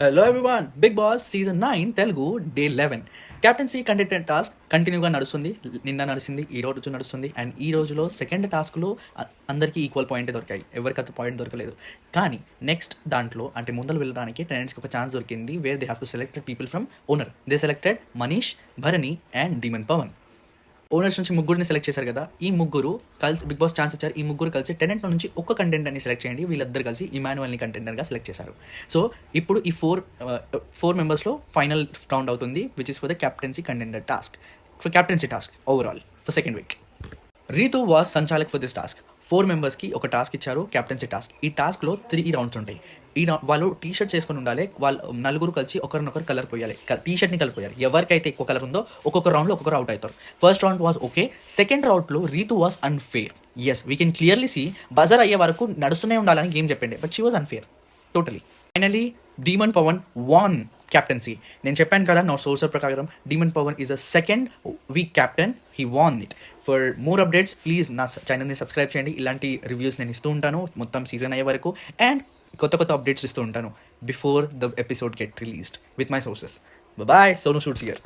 Hello everyone, big boss season 9 Telugu day 11 captaincy contender task కంటిన్యూగా నడుస్తుంది. నిన్న నడిచింది, ఈ రోజు నడుస్తుంది. అండ్ ఈ రోజులో సెకండ్ టాస్క్లో అందరికీ ఈక్వల్ పాయింట్ దొరికాయి, ఎవరికి అంత పాయింట్ దొరకలేదు. కానీ నెక్స్ట్ దాంట్లో అంటే ముందలు వెళ్ళడానికి టెనెంట్స్కి ఒక ఛాన్స్ దొరికింది, where they have to selected people from owner. They selected Manish, Bharani and Demon Pavan. Owners నుంచి ముగ్గురిని సెలెక్ట్ చేశారు కదా, ఈ ముగ్గురు కలిసి బిగ్ బాస్ ఛాన్స్ ఇచ్చారు. ఈ ముగ్గురు కలిసి టెనెంట్ నుంచి ఒక కంటెంటర్ని సెలెక్ట్ చేయండి. వీళ్ళిద్దరు కలిసి ఇమాన్యువల్ని కంటెంటర్గా సెలెక్ట్ చేశారు. సో ఇప్పుడు ఈ ఫోర్ మెంబర్స్లో ఫైనల్ రౌండ్ అవుతుంది, which is for the captaincy contender task, for captaincy task overall for second week. Rithu was sanchalak for this task. 4 మెంబర్స్కి ఒక టాస్క్ ఇచ్చారు, క్యాప్టెన్సీ టాస్క్. ఈ టాస్క్లో 3 రౌండ్స్ ఉంటాయి. వాళ్ళు టీ షర్ట్స్ వేసుకొని ఉండాలి. వాళ్ళు నలుగురు కలిసి ఒకరినొకరు కలర్ పోయాలి, టీ షర్ట్ని కలిపోయాలి. ఎవరికైతే ఎక్కువ కలర్ ఉందో ఒక్కొక్క రౌండ్లో ఒక్కొక్కరు అవుట్ అవుతారు. First round was okay. Second రౌండ్లో Rithu was unfair. Yes, we can clearly see buzzer అయ్యే వరకు నడుస్తూనే ఉండాలని గేమ్ చెప్పిండే, but she was unfair totally. Finally Demon Pavan won captaincy. నేను చెప్పాను కదా, నా సోర్సర్ ప్రకారం Demon Pavan is a second week captain. He won it. For more updates please నా ఛానల్ని సబ్స్క్రైబ్ చేయండి. ఇలాంటి రివ్యూస్ నేను ఇస్తూ ఉంటాను మొత్తం సీజన్ అయ్యే వరకు. అండ్ కొత్త అప్డేట్స్ ఇస్తూ ఉంటాను before the episode get released with my sources. Bye, Sonu shoots here.